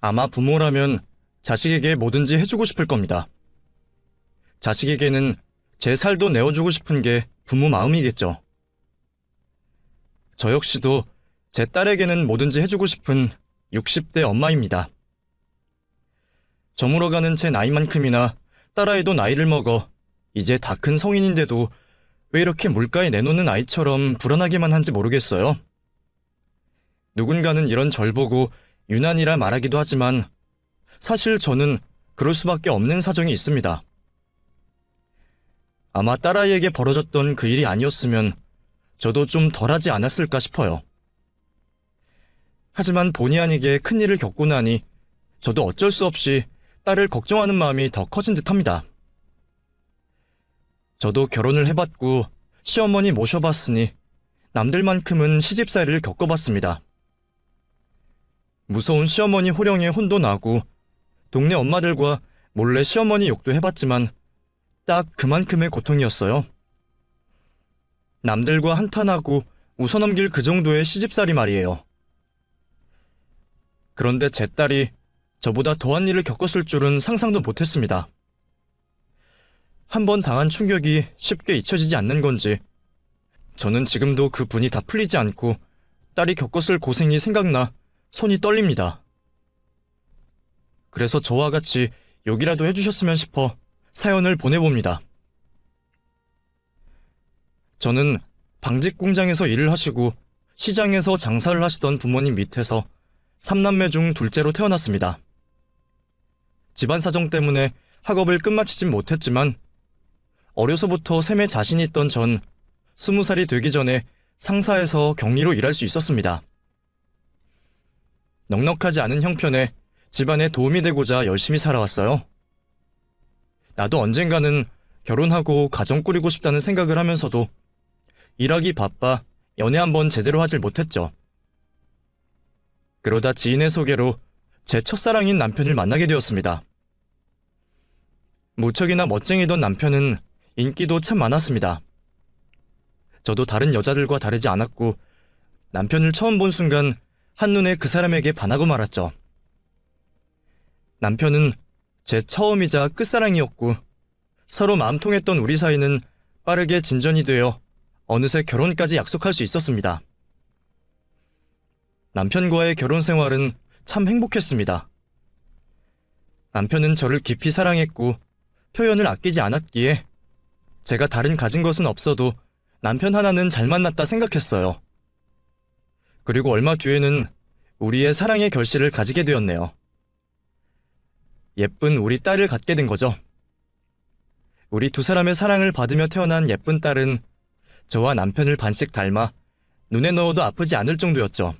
아마 부모라면 자식에게 뭐든지 해주고 싶을 겁니다. 자식에게는 제 살도 내어주고 싶은 게 부모 마음이겠죠. 저 역시도 제 딸에게는 뭐든지 해주고 싶은 60대 엄마입니다. 저물어가는 제 나이만큼이나 딸아이도 나이를 먹어 이제 다 큰 성인인데도 왜 이렇게 물가에 내놓는 아이처럼 불안하기만 한지 모르겠어요. 누군가는 이런 절 보고 유난이라 말하기도 하지만 사실 저는 그럴 수밖에 없는 사정이 있습니다. 아마 딸아이에게 벌어졌던 그 일이 아니었으면 저도 좀 덜하지 않았을까 싶어요. 하지만 본의 아니게 큰일을 겪고 나니 저도 어쩔 수 없이 딸을 걱정하는 마음이 더 커진 듯합니다. 저도 결혼을 해봤고 시어머니 모셔봤으니 남들만큼은 시집살이를 겪어봤습니다. 무서운 시어머니 호령에 혼도 나고 동네 엄마들과 몰래 시어머니 욕도 해봤지만 딱 그만큼의 고통이었어요. 남들과 한탄하고 웃어넘길 그 정도의 시집살이 말이에요. 그런데 제 딸이 저보다 더한 일을 겪었을 줄은 상상도 못했습니다. 한 번 당한 충격이 쉽게 잊혀지지 않는 건지 저는 지금도 그 분이 다 풀리지 않고 딸이 겪었을 고생이 생각나 손이 떨립니다. 그래서 저와 같이 욕이라도 해주셨으면 싶어 사연을 보내봅니다. 저는 방직 공장에서 일을 하시고 시장에서 장사를 하시던 부모님 밑에서 3남매 중 둘째로 태어났습니다. 집안 사정 때문에 학업을 끝마치진 못했지만 어려서부터 셈에 자신이 있던 전 20살이 되기 전에 상사에서 격리로 일할 수 있었습니다. 넉넉하지 않은 형편에 집안에 도움이 되고자 열심히 살아왔어요. 나도 언젠가는 결혼하고 가정 꾸리고 싶다는 생각을 하면서도 일하기 바빠 연애 한번 제대로 하질 못했죠. 그러다 지인의 소개로 제 첫사랑인 남편을 만나게 되었습니다. 무척이나 멋쟁이던 남편은 인기도 참 많았습니다. 저도 다른 여자들과 다르지 않았고 남편을 처음 본 순간 한눈에 그 사람에게 반하고 말았죠. 남편은 제 처음이자 끝사랑이었고 서로 마음 통했던 우리 사이는 빠르게 진전이 되어 어느새 결혼까지 약속할 수 있었습니다. 남편과의 결혼 생활은 참 행복했습니다. 남편은 저를 깊이 사랑했고 표현을 아끼지 않았기에 제가 다른 가진 것은 없어도 남편 하나는 잘 만났다 생각했어요. 그리고 얼마 뒤에는 우리의 사랑의 결실을 가지게 되었네요. 예쁜 우리 딸을 갖게 된 거죠. 우리 두 사람의 사랑을 받으며 태어난 예쁜 딸은 저와 남편을 반씩 닮아 눈에 넣어도 아프지 않을 정도였죠.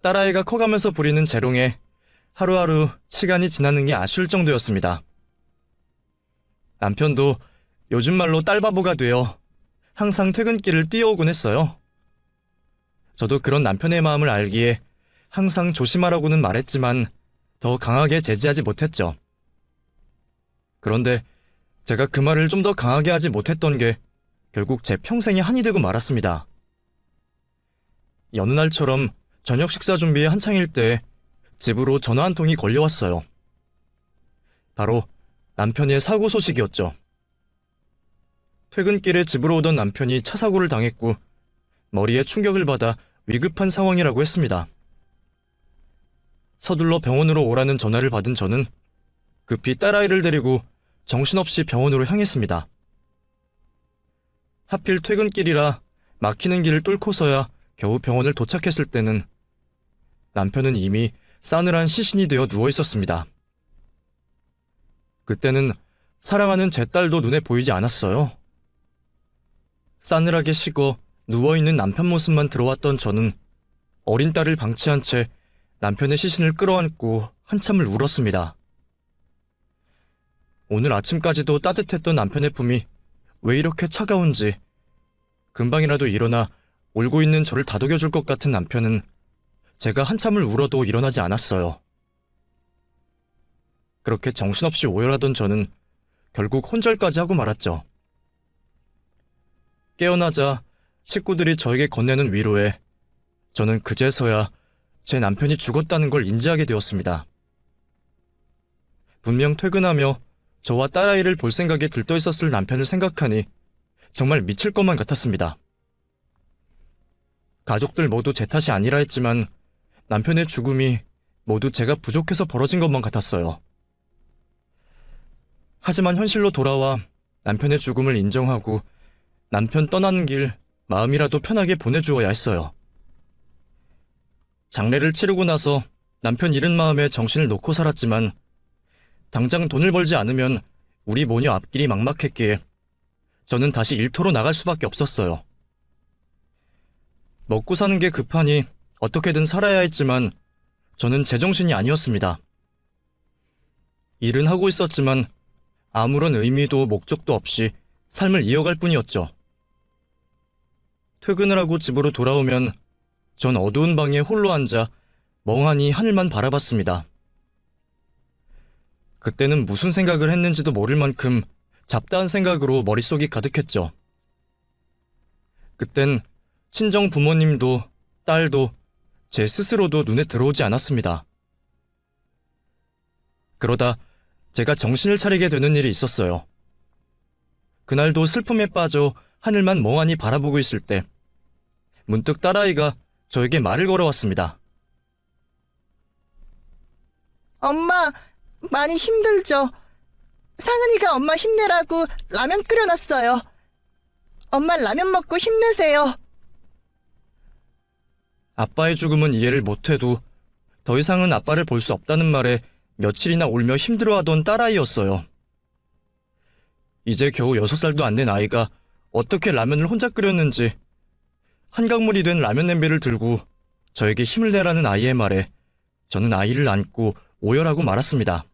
딸아이가 커가면서 부리는 재롱에 하루하루 시간이 지나는 게 아쉬울 정도였습니다. 남편도 요즘 말로 딸바보가 되어 항상 퇴근길을 뛰어오곤 했어요. 저도 그런 남편의 마음을 알기에 항상 조심하라고는 말했지만 더 강하게 제지하지 못했죠. 그런데 제가 그 말을 좀 더 강하게 하지 못했던 게 결국 제 평생의 한이 되고 말았습니다. 여느 날처럼 저녁 식사 준비에 한창일 때 집으로 전화 한 통이 걸려왔어요. 바로 남편의 사고 소식이었죠. 퇴근길에 집으로 오던 남편이 차 사고를 당했고 머리에 충격을 받아 위급한 상황이라고 했습니다. 서둘러 병원으로 오라는 전화를 받은 저는 급히 딸아이를 데리고 정신없이 병원으로 향했습니다. 하필 퇴근길이라 막히는 길을 뚫고서야 겨우 병원을 도착했을 때는 남편은 이미 싸늘한 시신이 되어 누워 있었습니다. 그때는 사랑하는 제 딸도 눈에 보이지 않았어요. 싸늘하게 식어 누워있는 남편 모습만 들어왔던 저는 어린 딸을 방치한 채 남편의 시신을 끌어안고 한참을 울었습니다. 오늘 아침까지도 따뜻했던 남편의 품이 왜 이렇게 차가운지 금방이라도 일어나 울고 있는 저를 다독여줄 것 같은 남편은 제가 한참을 울어도 일어나지 않았어요. 그렇게 정신없이 오열하던 저는 결국 혼절까지 하고 말았죠. 깨어나자 식구들이 저에게 건네는 위로에 저는 그제서야 제 남편이 죽었다는 걸 인지하게 되었습니다. 분명 퇴근하며 저와 딸아이를 볼 생각에 들떠 있었을 남편을 생각하니 정말 미칠 것만 같았습니다. 가족들 모두 제 탓이 아니라 했지만 남편의 죽음이 모두 제가 부족해서 벌어진 것만 같았어요. 하지만 현실로 돌아와 남편의 죽음을 인정하고 남편 떠나는 길 마음이라도 편하게 보내주어야 했어요. 장례를 치르고 나서 남편 잃은 마음에 정신을 놓고 살았지만 당장 돈을 벌지 않으면 우리 모녀 앞길이 막막했기에 저는 다시 일터로 나갈 수밖에 없었어요. 먹고 사는 게 급하니 어떻게든 살아야 했지만 저는 제정신이 아니었습니다. 일은 하고 있었지만 아무런 의미도 목적도 없이 삶을 이어갈 뿐이었죠. 퇴근을 하고 집으로 돌아오면 전 어두운 방에 홀로 앉아 멍하니 하늘만 바라봤습니다. 그때는 무슨 생각을 했는지도 모를 만큼 잡다한 생각으로 머릿속이 가득했죠. 그땐 친정 부모님도 딸도 제 스스로도 눈에 들어오지 않았습니다. 그러다 제가 정신을 차리게 되는 일이 있었어요. 그날도 슬픔에 빠져 하늘만 멍하니 바라보고 있을 때 문득 딸아이가 저에게 말을 걸어왔습니다. 엄마, 많이 힘들죠? 상은이가 엄마 힘내라고 라면 끓여놨어요. 엄마 라면 먹고 힘내세요. 아빠의 죽음은 이해를 못해도 더 이상은 아빠를 볼 수 없다는 말에 며칠이나 울며 힘들어하던 딸아이였어요. 이제 겨우 6살도 안 된 아이가 어떻게 라면을 혼자 끓였는지 한강물이 된 라면 냄비를 들고 저에게 힘을 내라는 아이의 말에 저는 아이를 안고 오열하고 말았습니다.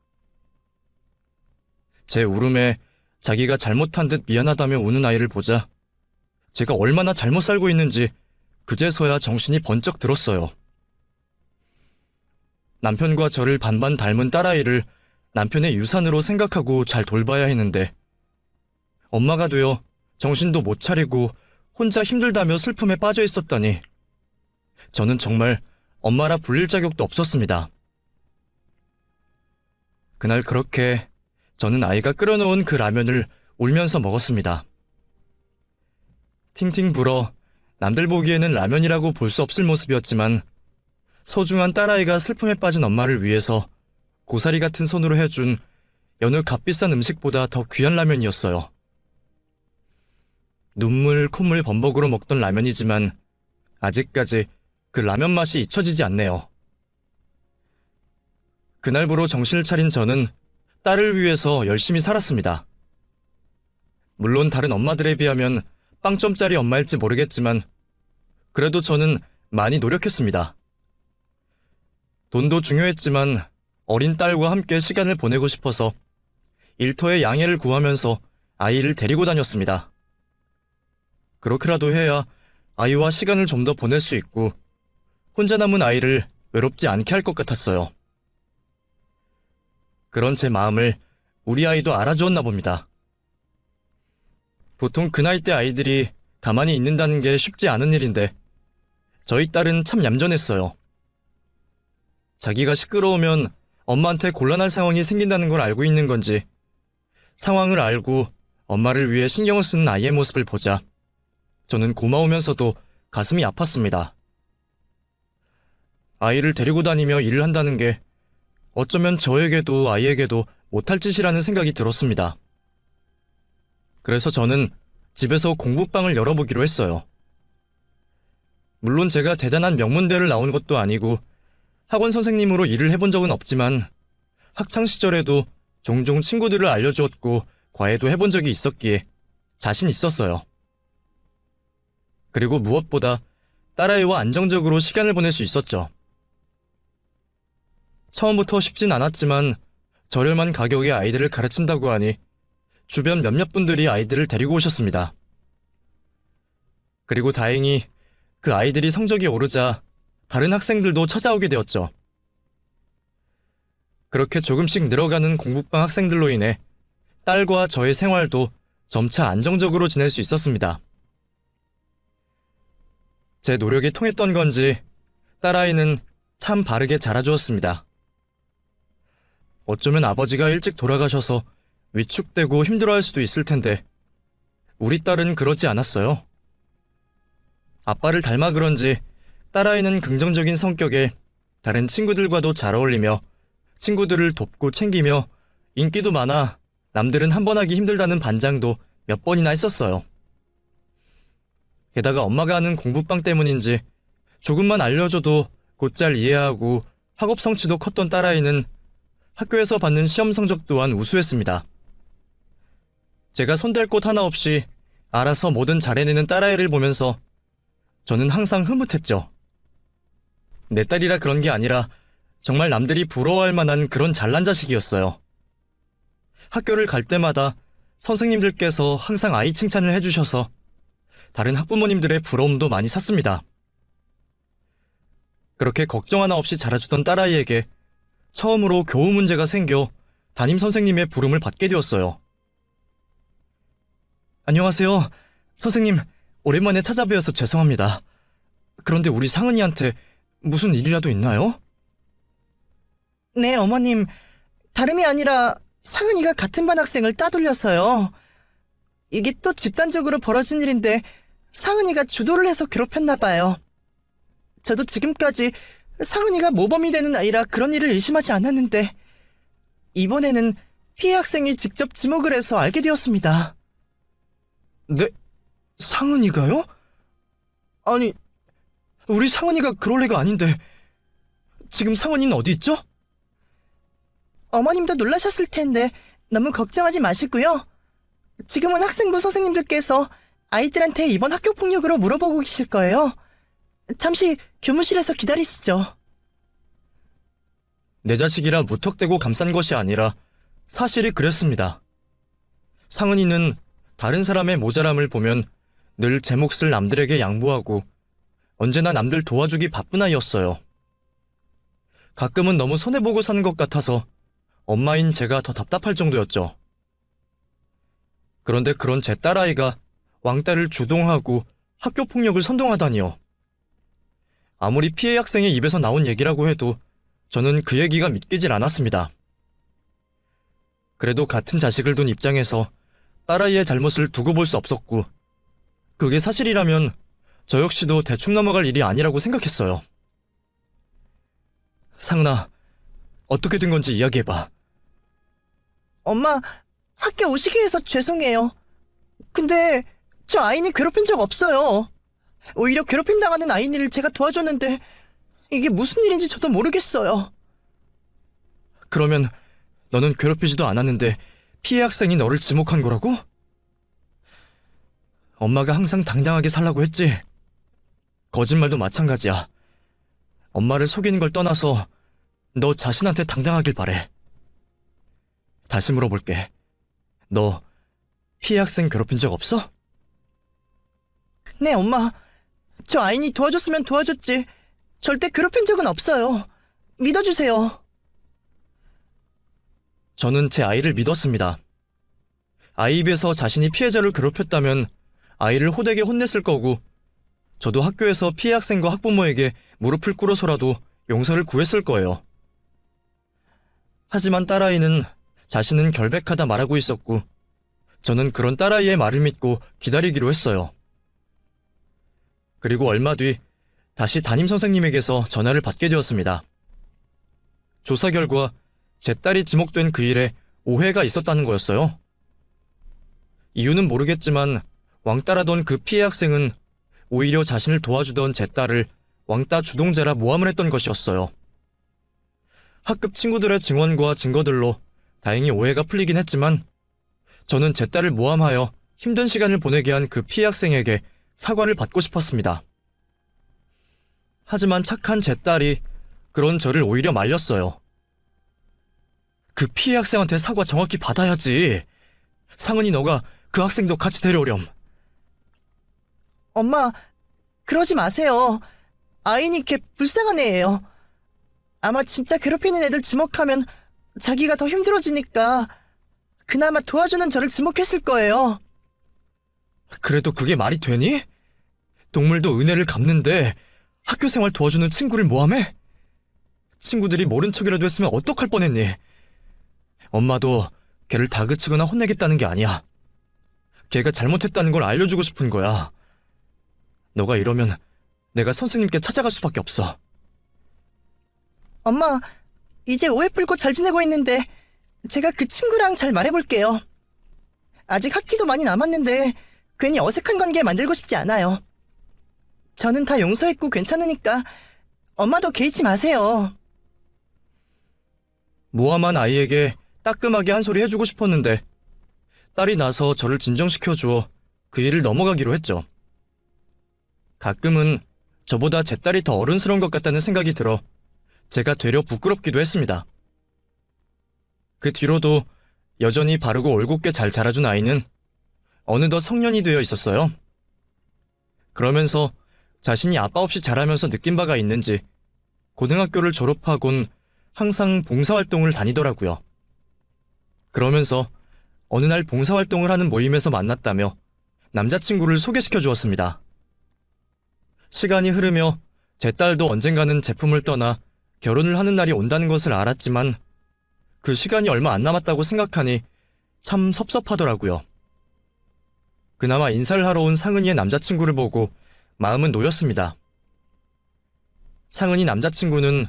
제 울음에 자기가 잘못한 듯 미안하다며 우는 아이를 보자 제가 얼마나 잘못 살고 있는지 그제서야 정신이 번쩍 들었어요. 남편과 저를 반반 닮은 딸아이를 남편의 유산으로 생각하고 잘 돌봐야 했는데 엄마가 되어 정신도 못 차리고 혼자 힘들다며 슬픔에 빠져 있었다니 저는 정말 엄마라 불릴 자격도 없었습니다. 그날 그렇게 저는 아이가 끓여놓은 그 라면을 울면서 먹었습니다. 팅팅 불어 남들 보기에는 라면이라고 볼 수 없을 모습이었지만 소중한 딸아이가 슬픔에 빠진 엄마를 위해서 고사리 같은 손으로 해준 여느 값비싼 음식보다 더 귀한 라면이었어요. 눈물, 콧물 범벅으로 먹던 라면이지만 아직까지 그 라면 맛이 잊혀지지 않네요. 그날부로 정신을 차린 저는 딸을 위해서 열심히 살았습니다. 물론 다른 엄마들에 비하면 빵점짜리 엄마일지 모르겠지만 그래도 저는 많이 노력했습니다. 돈도 중요했지만 어린 딸과 함께 시간을 보내고 싶어서 일터에 양해를 구하면서 아이를 데리고 다녔습니다. 그렇게라도 해야 아이와 시간을 좀 더 보낼 수 있고 혼자 남은 아이를 외롭지 않게 할 것 같았어요. 그런 제 마음을 우리 아이도 알아주었나 봅니다. 보통 그 나이 때 아이들이 가만히 있는다는 게 쉽지 않은 일인데 저희 딸은 참 얌전했어요. 자기가 시끄러우면 엄마한테 곤란할 상황이 생긴다는 걸 알고 있는 건지 상황을 알고 엄마를 위해 신경을 쓰는 아이의 모습을 보자 저는 고마우면서도 가슴이 아팠습니다. 아이를 데리고 다니며 일을 한다는 게 어쩌면 저에게도 아이에게도 못할 짓이라는 생각이 들었습니다. 그래서 저는 집에서 공부방을 열어보기로 했어요. 물론 제가 대단한 명문대를 나온 것도 아니고 학원 선생님으로 일을 해본 적은 없지만 학창시절에도 종종 친구들을 알려주었고 과외도 해본 적이 있었기에 자신 있었어요. 그리고 무엇보다 딸아이와 안정적으로 시간을 보낼 수 있었죠. 처음부터 쉽진 않았지만 저렴한 가격의 아이들을 가르친다고 하니 주변 몇몇 분들이 아이들을 데리고 오셨습니다. 그리고 다행히 그 아이들이 성적이 오르자 다른 학생들도 찾아오게 되었죠. 그렇게 조금씩 늘어가는 공부방 학생들로 인해 딸과 저의 생활도 점차 안정적으로 지낼 수 있었습니다. 제 노력이 통했던 건지 딸아이는 참 바르게 자라주었습니다. 어쩌면 아버지가 일찍 돌아가셔서 위축되고 힘들어할 수도 있을 텐데 우리 딸은 그러지 않았어요. 아빠를 닮아 그런지 딸아이는 긍정적인 성격에 다른 친구들과도 잘 어울리며 친구들을 돕고 챙기며 인기도 많아 남들은 한 번 하기 힘들다는 반장도 몇 번이나 했었어요. 게다가 엄마가 하는 공부방 때문인지 조금만 알려줘도 곧잘 이해하고 학업 성취도 컸던 딸아이는 학교에서 받는 시험 성적 또한 우수했습니다. 제가 손댈 곳 하나 없이 알아서 뭐든 잘해내는 딸아이를 보면서 저는 항상 흐뭇했죠. 내 딸이라 그런 게 아니라 정말 남들이 부러워할 만한 그런 잘난 자식이었어요. 학교를 갈 때마다 선생님들께서 항상 아이 칭찬을 해주셔서 다른 학부모님들의 부러움도 많이 샀습니다. 그렇게 걱정 하나 없이 자라주던 딸아이에게 처음으로 교우 문제가 생겨 담임 선생님의 부름을 받게 되었어요. 안녕하세요. 선생님, 오랜만에 찾아뵈어서 죄송합니다. 그런데 우리 상은이한테 무슨 일이라도 있나요? 네, 어머님. 다름이 아니라 상은이가 같은 반 학생을 따돌려서요. 이게 또 집단적으로 벌어진 일인데 상은이가 주도를 해서 괴롭혔나 봐요. 저도 지금까지 상은이가 모범이 되는 아이라 그런 일을 의심하지 않았는데 이번에는 피해 학생이 직접 지목을 해서 알게 되었습니다. 네? 상은이가요? 아니, 우리 상은이가 그럴 애가 아닌데 지금 상은이는 어디 있죠? 어머님도 놀라셨을 텐데 너무 걱정하지 마시고요. 지금은 학생부 선생님들께서 아이들한테 이번 학교 폭력으로 물어보고 계실 거예요. 잠시 교무실에서 기다리시죠. 내 자식이라 무턱대고 감싼 것이 아니라 사실이 그랬습니다. 상은이는 다른 사람의 모자람을 보면 늘 제 몫을 남들에게 양보하고 언제나 남들 도와주기 바쁜 아이였어요. 가끔은 너무 손해보고 사는 것 같아서 엄마인 제가 더 답답할 정도였죠. 그런데 그런 제 딸아이가 왕따를 주동하고 학교 폭력을 선동하다니요. 아무리 피해 학생의 입에서 나온 얘기라고 해도 저는 그 얘기가 믿기질 않았습니다. 그래도 같은 자식을 둔 입장에서 딸아이의 잘못을 두고 볼 수 없었고 그게 사실이라면 저 역시도 대충 넘어갈 일이 아니라고 생각했어요. 상은아, 어떻게 된 건지 이야기해봐. 엄마, 학교 오시게 해서 죄송해요. 근데 저 아이는 괴롭힌 적 없어요. 오히려 괴롭힘 당하는 아이를 제가 도와줬는데 이게 무슨 일인지 저도 모르겠어요. 그러면 너는 괴롭히지도 않았는데 피해 학생이 너를 지목한 거라고? 엄마가 항상 당당하게 살라고 했지. 거짓말도 마찬가지야. 엄마를 속이는 걸 떠나서 너 자신한테 당당하길 바래. 다시 물어볼게. 너 피해 학생 괴롭힌 적 없어? 네, 엄마. 저 아이니 도와줬으면 도와줬지. 절대 괴롭힌 적은 없어요. 믿어주세요. 저는 제 아이를 믿었습니다. 아이 입에서 자신이 피해자를 괴롭혔다면 아이를 호되게 혼냈을 거고 저도 학교에서 피해 학생과 학부모에게 무릎을 꿇어서라도 용서를 구했을 거예요. 하지만 딸아이는 자신은 결백하다 말하고 있었고 저는 그런 딸아이의 말을 믿고 기다리기로 했어요. 그리고 얼마 뒤 다시 담임 선생님에게서 전화를 받게 되었습니다. 조사 결과 제 딸이 지목된 그 일에 오해가 있었다는 거였어요. 이유는 모르겠지만 왕따라던 그 피해 학생은 오히려 자신을 도와주던 제 딸을 왕따 주동자라 모함을 했던 것이었어요. 학급 친구들의 증언과 증거들로 다행히 오해가 풀리긴 했지만 저는 제 딸을 모함하여 힘든 시간을 보내게 한 그 피해 학생에게 사과를 받고 싶었습니다. 하지만 착한 제 딸이 그런 저를 오히려 말렸어요. 그 피해 학생한테 사과 정확히 받아야지. 상은이 너가 그 학생도 같이 데려오렴. 엄마, 그러지 마세요. 아이니 걔 불쌍한 애예요. 아마 진짜 괴롭히는 애들 지목하면 자기가 더 힘들어지니까 그나마 도와주는 저를 지목했을 거예요. 그래도 그게 말이 되니? 동물도 은혜를 갚는데 학교 생활 도와주는 친구를 모함해? 친구들이 모른 척이라도 했으면 어떡할 뻔했니? 엄마도 걔를 다그치거나 혼내겠다는 게 아니야. 걔가 잘못했다는 걸 알려주고 싶은 거야. 너가 이러면 내가 선생님께 찾아갈 수밖에 없어. 엄마, 이제 오해 풀고 잘 지내고 있는데 제가 그 친구랑 잘 말해볼게요. 아직 학기도 많이 남았는데 괜히 어색한 관계 만들고 싶지 않아요. 저는 다 용서했고 괜찮으니까 엄마도 개의치 마세요. 모함한 아이에게 따끔하게 한 소리 해주고 싶었는데 딸이 나서 저를 진정시켜주어 그 일을 넘어가기로 했죠. 가끔은 저보다 제 딸이 더 어른스러운 것 같다는 생각이 들어 제가 되려 부끄럽기도 했습니다. 그 뒤로도 여전히 바르고 올곧게 잘 자라준 아이는 어느덧 성년이 되어 있었어요. 그러면서 자신이 아빠 없이 자라면서 느낀 바가 있는지 고등학교를 졸업하곤 항상 봉사활동을 다니더라고요. 그러면서 어느 날 봉사활동을 하는 모임에서 만났다며 남자친구를 소개시켜 주었습니다. 시간이 흐르며 제 딸도 언젠가는 제품을 떠나 결혼을 하는 날이 온다는 것을 알았지만 그 시간이 얼마 안 남았다고 생각하니 참 섭섭하더라고요. 그나마 인사를 하러 온 상은이의 남자친구를 보고 마음은 놓였습니다. 상은이 남자친구는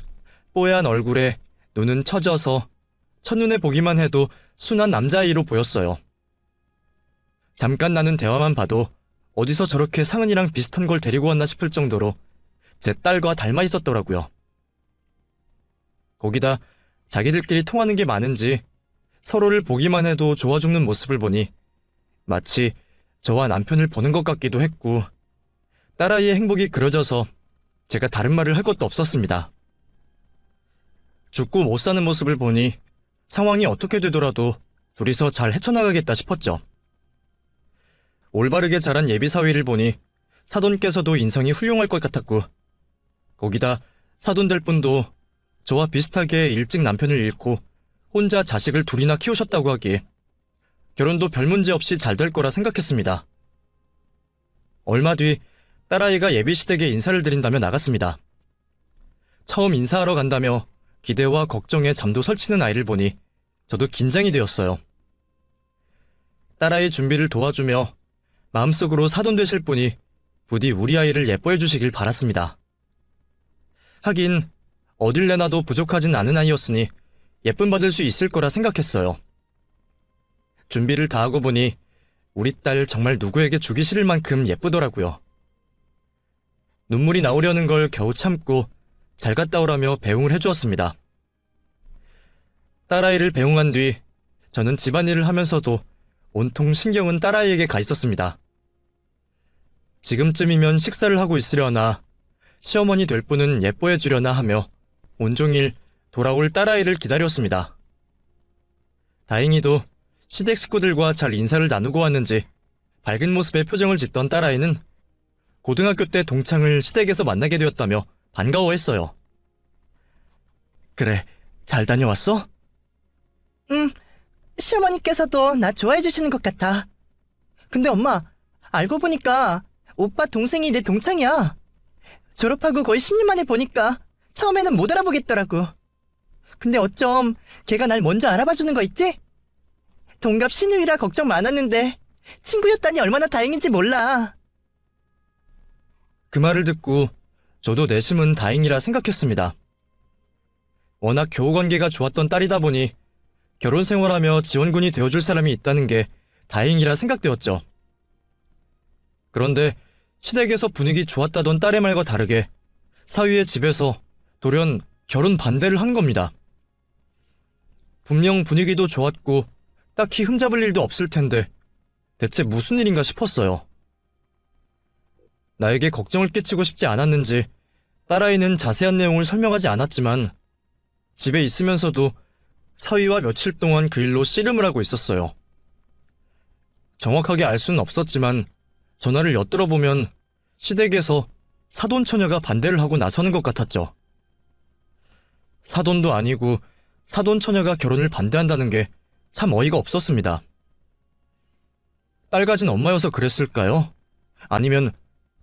뽀얀 얼굴에 눈은 처져서 첫눈에 보기만 해도 순한 남자아이로 보였어요. 잠깐 나눈 대화만 봐도 어디서 저렇게 상은이랑 비슷한 걸 데리고 왔나 싶을 정도로 제 딸과 닮아 있었더라고요. 거기다 자기들끼리 통하는 게 많은지 서로를 보기만 해도 좋아 죽는 모습을 보니 마치 저와 남편을 보는 것 같기도 했고 딸아이의 행복이 그려져서 제가 다른 말을 할 것도 없었습니다. 죽고 못 사는 모습을 보니 상황이 어떻게 되더라도 둘이서 잘 헤쳐나가겠다 싶었죠. 올바르게 자란 예비사위를 보니 사돈께서도 인성이 훌륭할 것 같았고 거기다 사돈될 분도 저와 비슷하게 일찍 남편을 잃고 혼자 자식을 둘이나 키우셨다고 하기에 결혼도 별 문제 없이 잘 될 거라 생각했습니다. 얼마 뒤 딸아이가 예비시댁에 인사를 드린다며 나갔습니다. 처음 인사하러 간다며 기대와 걱정에 잠도 설치는 아이를 보니 저도 긴장이 되었어요. 딸아이 준비를 도와주며 마음속으로 사돈 되실 분이 부디 우리 아이를 예뻐해 주시길 바랐습니다. 하긴 어딜 내놔도 부족하진 않은 아이였으니 예쁨 받을 수 있을 거라 생각했어요. 준비를 다 하고 보니 우리 딸 정말 누구에게 주기 싫을 만큼 예쁘더라고요. 눈물이 나오려는 걸 겨우 참고 잘 갔다 오라며 배웅을 해주었습니다. 딸아이를 배웅한 뒤 저는 집안일을 하면서도 온통 신경은 딸아이에게 가 있었습니다. 지금쯤이면 식사를 하고 있으려나 시어머니 될 분은 예뻐해 주려나 하며 온종일 돌아올 딸아이를 기다렸습니다. 다행히도 시댁 식구들과 잘 인사를 나누고 왔는지 밝은 모습의 표정을 짓던 딸아이는 고등학교 때 동창을 시댁에서 만나게 되었다며 반가워했어요. 그래, 잘 다녀왔어? 시어머니께서도 나 좋아해 주시는 것 같아. 근데 엄마, 알고 보니까 오빠 동생이 내 동창이야. 졸업하고 거의 10년 만에 보니까 처음에는 못 알아보겠더라고. 근데 어쩜 걔가 날 먼저 알아봐주는 거 있지? 동갑 신우이라 걱정 많았는데 친구였다니 얼마나 다행인지 몰라. 그 말을 듣고 저도 내심은 다행이라 생각했습니다. 워낙 교우관계가 좋았던 딸이다 보니 결혼 생활하며 지원군이 되어줄 사람이 있다는 게 다행이라 생각되었죠. 그런데 시댁에서 분위기 좋았다던 딸의 말과 다르게 사위의 집에서 돌연 결혼 반대를 한 겁니다. 분명 분위기도 좋았고 딱히 흠잡을 일도 없을 텐데 대체 무슨 일인가 싶었어요. 나에게 걱정을 끼치고 싶지 않았는지 딸아이는 자세한 내용을 설명하지 않았지만 집에 있으면서도 사위와 며칠 동안 그 일로 씨름을 하고 있었어요. 정확하게 알 수는 없었지만 전화를 엿들어보면 시댁에서 사돈 처녀가 반대를 하고 나서는 것 같았죠. 사돈도 아니고 사돈 처녀가 결혼을 반대한다는 게 참 어이가 없었습니다. 딸 가진 엄마여서 그랬을까요? 아니면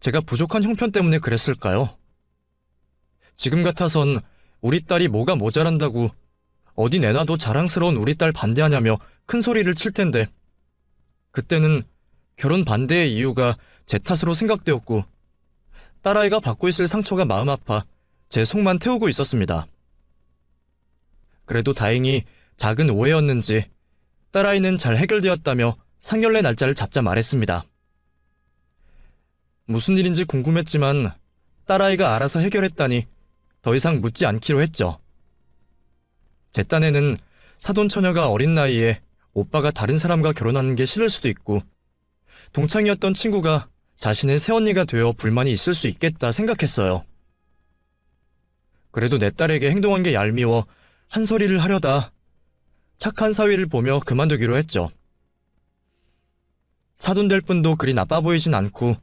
제가 부족한 형편 때문에 그랬을까요? 지금 같아선 우리 딸이 뭐가 모자란다고 어디 내놔도 자랑스러운 우리 딸 반대하냐며 큰 소리를 칠 텐데 그때는 결혼 반대의 이유가 제 탓으로 생각되었고 딸아이가 받고 있을 상처가 마음 아파 제 속만 태우고 있었습니다. 그래도 다행히 작은 오해였는지 딸아이는 잘 해결되었다며 상견례 날짜를 잡자 말했습니다. 무슨 일인지 궁금했지만 딸아이가 알아서 해결했다니 더 이상 묻지 않기로 했죠. 제 딴에는 사돈처녀가 어린 나이에 오빠가 다른 사람과 결혼하는 게 싫을 수도 있고 동창이었던 친구가 자신의 새언니가 되어 불만이 있을 수 있겠다 생각했어요. 그래도 내 딸에게 행동한 게 얄미워 한 소리를 하려다 착한 사위를 보며 그만두기로 했죠. 사돈 될 분도 그리 나빠 보이진 않고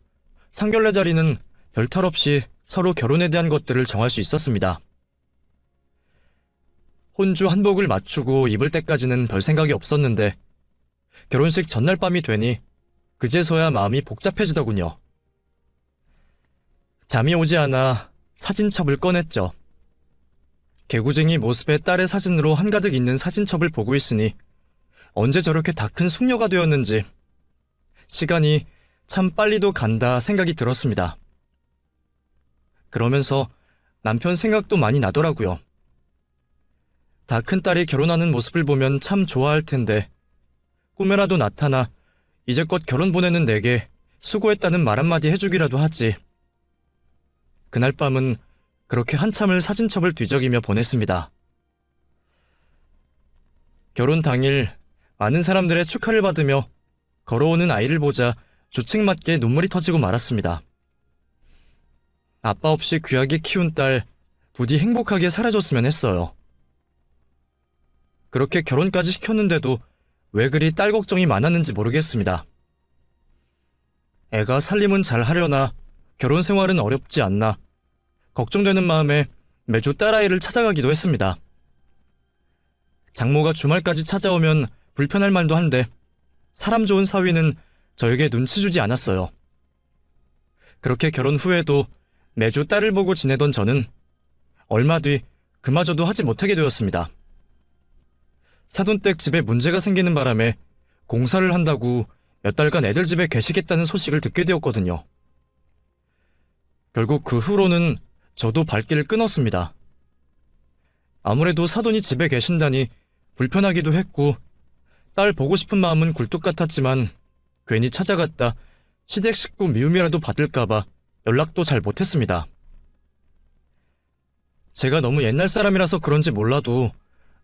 상견례 자리는 별탈 없이 서로 결혼에 대한 것들을 정할 수 있었습니다. 혼주 한복을 맞추고 입을 때까지는 별 생각이 없었는데 결혼식 전날 밤이 되니 그제서야 마음이 복잡해지더군요. 잠이 오지 않아 사진첩을 꺼냈죠. 개구쟁이 모습의 딸의 사진으로 한가득 있는 사진첩을 보고 있으니 언제 저렇게 다 큰 숙녀가 되었는지 시간이 참 빨리도 간다 생각이 들었습니다. 그러면서 남편 생각도 많이 나더라고요. 다 큰 딸이 결혼하는 모습을 보면 참 좋아할 텐데 꿈에라도 나타나 이제껏 결혼 보내는 내게 수고했다는 말 한마디 해주기라도 하지. 그날 밤은 그렇게 한참을 사진첩을 뒤적이며 보냈습니다. 결혼 당일 많은 사람들의 축하를 받으며 걸어오는 아이를 보자 주책맞게 눈물이 터지고 말았습니다. 아빠 없이 귀하게 키운 딸 부디 행복하게 살아줬으면 했어요. 그렇게 결혼까지 시켰는데도 왜 그리 딸 걱정이 많았는지 모르겠습니다. 애가 살림은 잘 하려나 결혼 생활은 어렵지 않나 걱정되는 마음에 매주 딸아이를 찾아가기도 했습니다. 장모가 주말까지 찾아오면 불편할 말도 한데 사람 좋은 사위는 저에게 눈치 주지 않았어요. 그렇게 결혼 후에도 매주 딸을 보고 지내던 저는 얼마 뒤 그마저도 하지 못하게 되었습니다. 사돈댁 집에 문제가 생기는 바람에 공사를 한다고 몇 달간 애들 집에 계시겠다는 소식을 듣게 되었거든요. 결국 그 후로는 저도 발길을 끊었습니다. 아무래도 사돈이 집에 계신다니 불편하기도 했고 딸 보고 싶은 마음은 굴뚝 같았지만 괜히 찾아갔다 시댁 식구 미움이라도 받을까봐 연락도 잘 못했습니다. 제가 너무 옛날 사람이라서 그런지 몰라도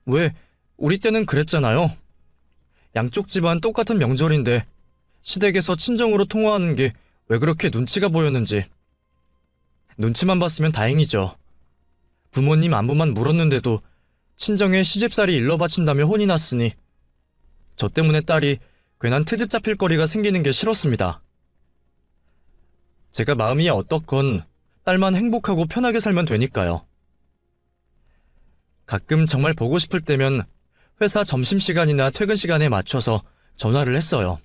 왜 우리 때는 그랬잖아요. 양쪽 집안 똑같은 명절인데 시댁에서 친정으로 통화하는 게 왜 그렇게 눈치가 보였는지. 눈치만 봤으면 다행이죠. 부모님 안부만 물었는데도 친정에 시집살이 일러 바친다며 혼이 났으니 저 때문에 딸이 괜한 트집 잡힐 거리가 생기는 게 싫었습니다. 제가 마음이 어떻건 딸만 행복하고 편하게 살면 되니까요. 가끔 정말 보고 싶을 때면 회사 점심시간이나 퇴근 시간에 맞춰서 전화를 했어요.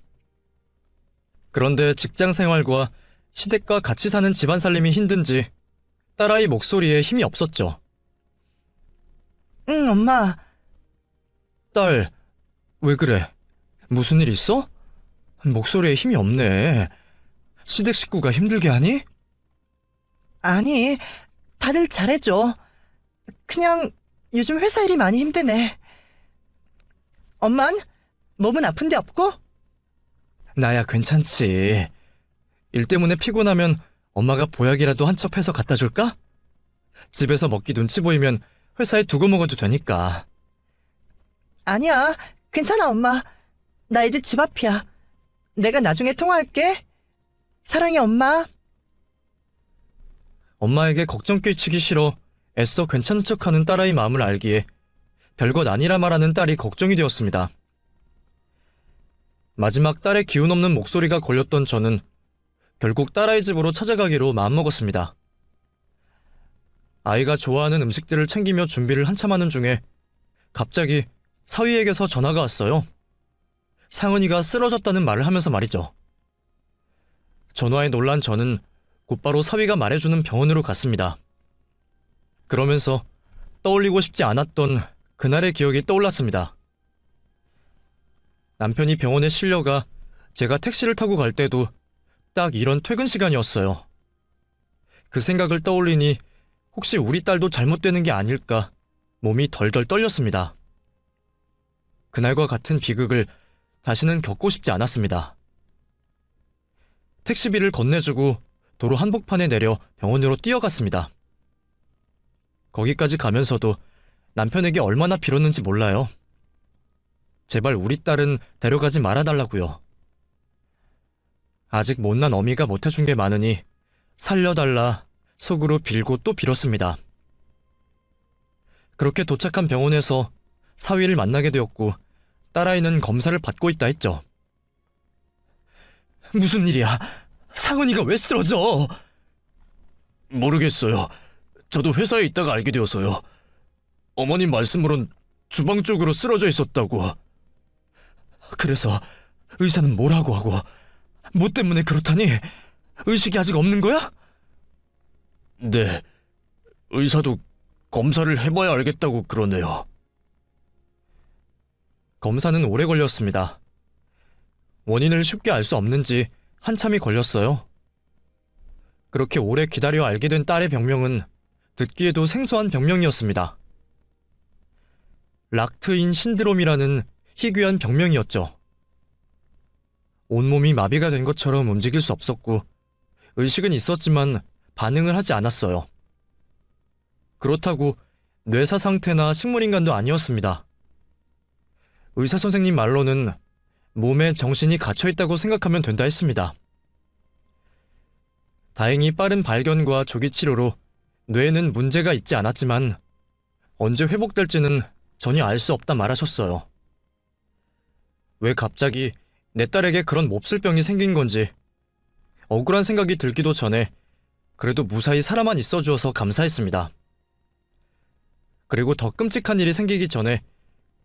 그런데 직장 생활과 시댁과 같이 사는 집안 살림이 힘든지 딸아이 목소리에 힘이 없었죠. 응, 엄마. 딸, 왜 그래? 무슨 일 있어? 목소리에 힘이 없네. 시댁 식구가 힘들게 하니? 아니, 다들 잘해줘. 그냥 요즘 회사 일이 많이 힘드네. 엄만? 몸은 아픈 데 없고? 나야 괜찮지. 일 때문에 피곤하면 엄마가 보약이라도 한 첩 해서 갖다 줄까? 집에서 먹기 눈치 보이면 회사에 두고 먹어도 되니까. 아니야, 괜찮아, 엄마. 나 이제 집 앞이야. 내가 나중에 통화할게. 사랑해, 엄마. 엄마에게 걱정 끼치기 싫어 애써 괜찮은 척하는 딸아이 마음을 알기에 별것 아니라 말하는 딸이 걱정이 되었습니다. 마지막 딸의 기운 없는 목소리가 걸렸던 저는 결국 딸아이 집으로 찾아가기로 마음먹었습니다. 아이가 좋아하는 음식들을 챙기며 준비를 한참 하는 중에 갑자기 사위에게서 전화가 왔어요. 상은이가 쓰러졌다는 말을 하면서 말이죠. 전화에 놀란 저는 곧바로 사위가 말해주는 병원으로 갔습니다. 그러면서 떠올리고 싶지 않았던 그날의 기억이 떠올랐습니다. 남편이 병원에 실려가 제가 택시를 타고 갈 때도 딱 이런 퇴근 시간이었어요. 그 생각을 떠올리니 혹시 우리 딸도 잘못되는 게 아닐까 몸이 덜덜 떨렸습니다. 그날과 같은 비극을 다시는 겪고 싶지 않았습니다. 택시비를 건네주고 도로 한복판에 내려 병원으로 뛰어갔습니다. 거기까지 가면서도 남편에게 얼마나 빌었는지 몰라요. 제발 우리 딸은 데려가지 말아달라고요. 아직 못난 어미가 못해준 게 많으니 살려달라 속으로 빌고 또 빌었습니다. 그렇게 도착한 병원에서 사위를 만나게 되었고 딸아이는 검사를 받고 있다 했죠. 무슨 일이야? 상은이가 왜 쓰러져? 모르겠어요. 저도 회사에 있다가 알게 되어서요. 어머님 말씀으론 주방 쪽으로 쓰러져 있었다고. 그래서 의사는 뭐라고 하고 뭐 때문에 그렇다니? 의식이 아직 없는 거야? 네. 의사도 검사를 해봐야 알겠다고 그러네요. 검사는 오래 걸렸습니다. 원인을 쉽게 알 수 없는지 한참이 걸렸어요. 그렇게 오래 기다려 알게 된 딸의 병명은 듣기에도 생소한 병명이었습니다. 락트인 신드롬이라는 희귀한 병명이었죠. 온몸이 마비가 된 것처럼 움직일 수 없었고 의식은 있었지만 반응을 하지 않았어요. 그렇다고 뇌사 상태나 식물인간도 아니었습니다. 의사 선생님 말로는 몸에 정신이 갇혀있다고 생각하면 된다 했습니다. 다행히 빠른 발견과 조기 치료로 뇌에는 문제가 있지 않았지만 언제 회복될지는 전혀 알 수 없다 말하셨어요. 왜 갑자기 내 딸에게 그런 몹쓸 병이 생긴 건지 억울한 생각이 들기도 전에 그래도 무사히 살아만 있어주어서 감사했습니다. 그리고 더 끔찍한 일이 생기기 전에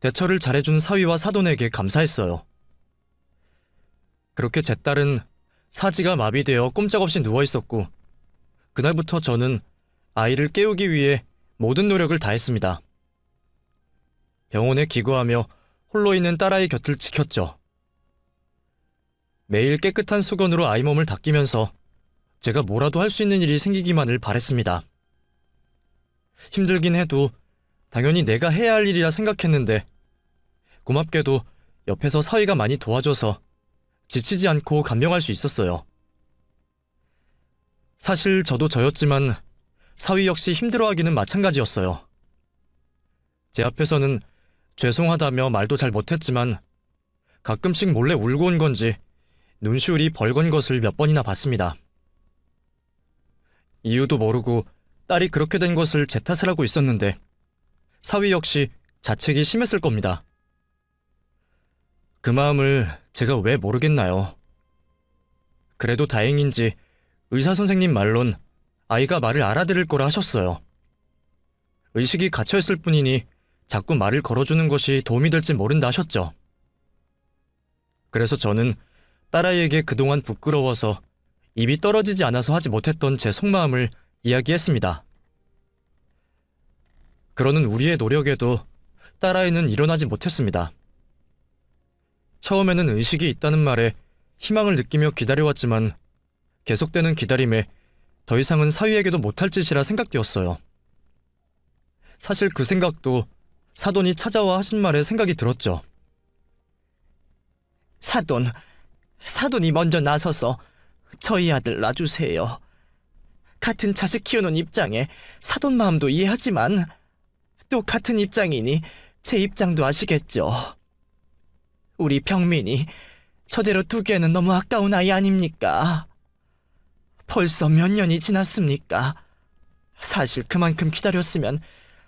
대처를 잘해준 사위와 사돈에게 감사했어요. 그렇게 제 딸은 사지가 마비되어 꼼짝없이 누워있었고 그날부터 저는 아이를 깨우기 위해 모든 노력을 다했습니다. 병원에 기거하며 홀로 있는 딸아이 곁을 지켰죠. 매일 깨끗한 수건으로 아이 몸을 닦이면서 제가 뭐라도 할 수 있는 일이 생기기만을 바랬습니다. 힘들긴 해도 당연히 내가 해야 할 일이라 생각했는데 고맙게도 옆에서 사위가 많이 도와줘서 지치지 않고 감명할 수 있었어요. 사실 저도 저였지만 사위 역시 힘들어하기는 마찬가지였어요. 제 앞에서는 죄송하다며 말도 잘 못했지만 가끔씩 몰래 울고 온 건지 눈시울이 벌건 것을 몇 번이나 봤습니다. 이유도 모르고 딸이 그렇게 된 것을 제 탓을 하고 있었는데 사위 역시 자책이 심했을 겁니다. 그 마음을 제가 왜 모르겠나요? 그래도 다행인지 의사 선생님 말론 아이가 말을 알아들을 거라 하셨어요. 의식이 갇혀있을 뿐이니 자꾸 말을 걸어주는 것이 도움이 될지 모른다 하셨죠. 그래서 저는 딸아이에게 그동안 부끄러워서 입이 떨어지지 않아서 하지 못했던 제 속마음을 이야기했습니다. 그러는 우리의 노력에도 딸아이는 일어나지 못했습니다. 처음에는 의식이 있다는 말에 희망을 느끼며 기다려왔지만 계속되는 기다림에 더 이상은 사위에게도 못할 짓이라 생각되었어요. 사실 그 생각도 사돈이 찾아와 하신 말에 생각이 들었죠. 사돈이 먼저 나서서 저희 아들 놔주세요. 같은 자식 키우는 입장에 사돈 마음도 이해하지만 또 같은 입장이니 제 입장도 아시겠죠. 우리 병민이 저대로 두기에는 너무 아까운 아이 아닙니까? 벌써 몇 년이 지났습니까? 사실 그만큼 기다렸으면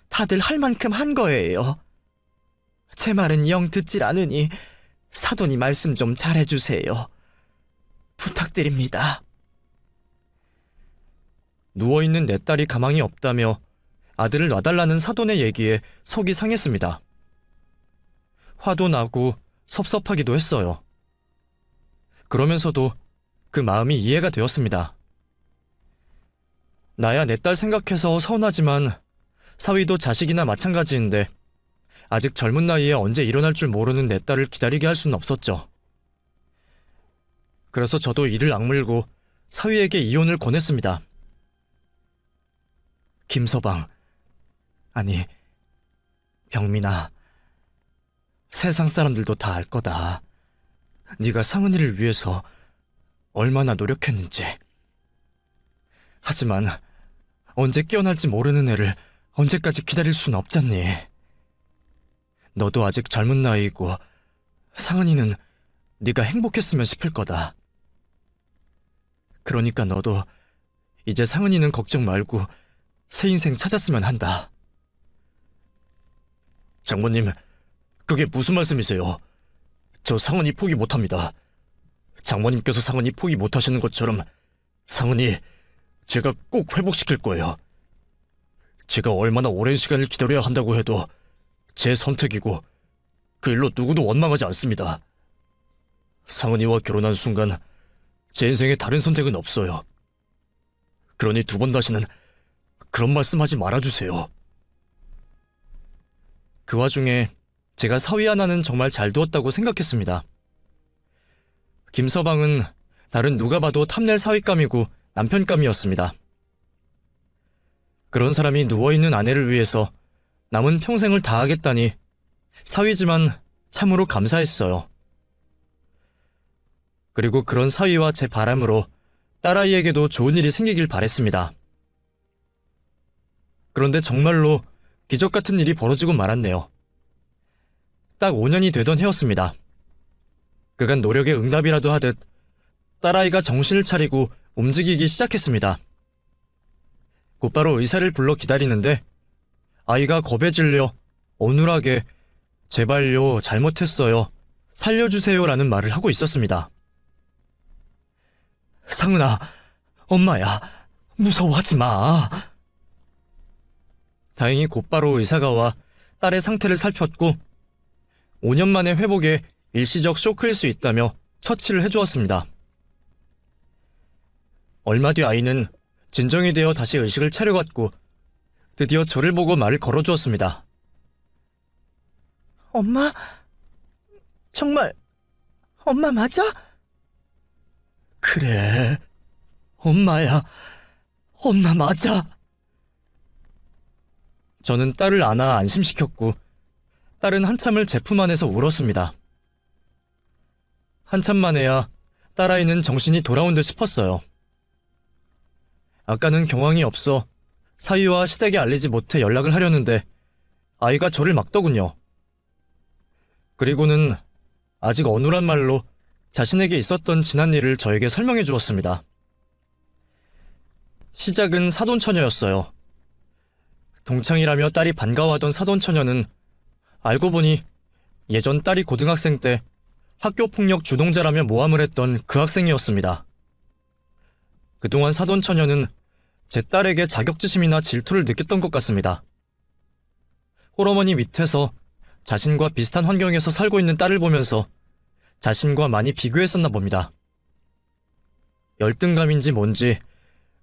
다들 할 만큼 한 거예요. 제 말은 영 듣질 않으니 사돈이 말씀 좀 잘해주세요. 부탁드립니다. 누워있는 내 딸이 가망이 없다며 아들을 놔달라는 사돈의 얘기에 속이 상했습니다. 화도 나고 섭섭하기도 했어요. 그러면서도 그 마음이 이해가 되었습니다. 나야 내 딸 생각해서 서운하지만 사위도 자식이나 마찬가지인데 아직 젊은 나이에 언제 일어날 줄 모르는 내 딸을 기다리게 할 수는 없었죠. 그래서 저도 이를 악물고 사위에게 이혼을 권했습니다. 김서방, 아니 병민아, 세상 사람들도 다 알 거다. 네가 상은이를 위해서 얼마나 노력했는지. 하지만 언제 깨어날지 모르는 애를 언제까지 기다릴 순 없잖니. 너도 아직 젊은 나이이고 상은이는 네가 행복했으면 싶을 거다. 그러니까 너도 이제 상은이는 걱정 말고 새 인생 찾았으면 한다. 장모님, 그게 무슨 말씀이세요? 저 상은이 포기 못합니다. 장모님께서 상은이 포기 못하시는 것처럼 상은이 제가 꼭 회복시킬 거예요. 제가 얼마나 오랜 시간을 기다려야 한다고 해도 제 선택이고 그 일로 누구도 원망하지 않습니다. 상은이와 결혼한 순간 제 인생에 다른 선택은 없어요. 그러니 두 번 다시는 그런 말씀하지 말아주세요. 그 와중에 제가 사위 하나는 정말 잘 두었다고 생각했습니다. 김서방은 다른 누가 봐도 탐낼 사위감이고 남편감이었습니다. 그런 사람이 누워있는 아내를 위해서 남은 평생을 다하겠다니 사위지만 참으로 감사했어요. 그리고 그런 사위와 제 바람으로 딸아이에게도 좋은 일이 생기길 바랬습니다. 그런데 정말로 기적 같은 일이 벌어지고 말았네요. 딱 5년이 되던 해였습니다. 그간 노력의 응답이라도 하듯 딸아이가 정신을 차리고 움직이기 시작했습니다. 곧바로 의사를 불러 기다리는데 아이가 겁에 질려 어눌하게 제발요, 잘못했어요, 살려주세요라는 말을 하고 있었습니다. 상은아, 엄마야, 무서워하지 마. 다행히 곧바로 의사가 와 딸의 상태를 살폈고 5년 만의 회복에 일시적 쇼크일 수 있다며 처치를 해주었습니다. 얼마 뒤 아이는 진정이 되어 다시 의식을 차려갔고 드디어 저를 보고 말을 걸어주었습니다. 엄마? 정말 엄마 맞아? 그래, 엄마야. 엄마 맞아. 저는 딸을 안아 안심시켰고 딸은 한참을 제 품 안에서 울었습니다. 한참 만에야 딸아이는 정신이 돌아온 듯 싶었어요. 아까는 경황이 없어 사위와 시댁에 알리지 못해 연락을 하려는데 아이가 저를 막더군요. 그리고는 아직 어눌한 말로 자신에게 있었던 지난 일을 저에게 설명해 주었습니다. 시작은 사돈처녀였어요. 동창이라며 딸이 반가워하던 사돈처녀는 알고 보니 예전 딸이 고등학생 때 학교폭력 주동자라며 모함을 했던 그 학생이었습니다. 그동안 사돈처녀는 제 딸에게 자격지심이나 질투를 느꼈던 것 같습니다. 홀어머니 밑에서 자신과 비슷한 환경에서 살고 있는 딸을 보면서 자신과 많이 비교했었나 봅니다. 열등감인지 뭔지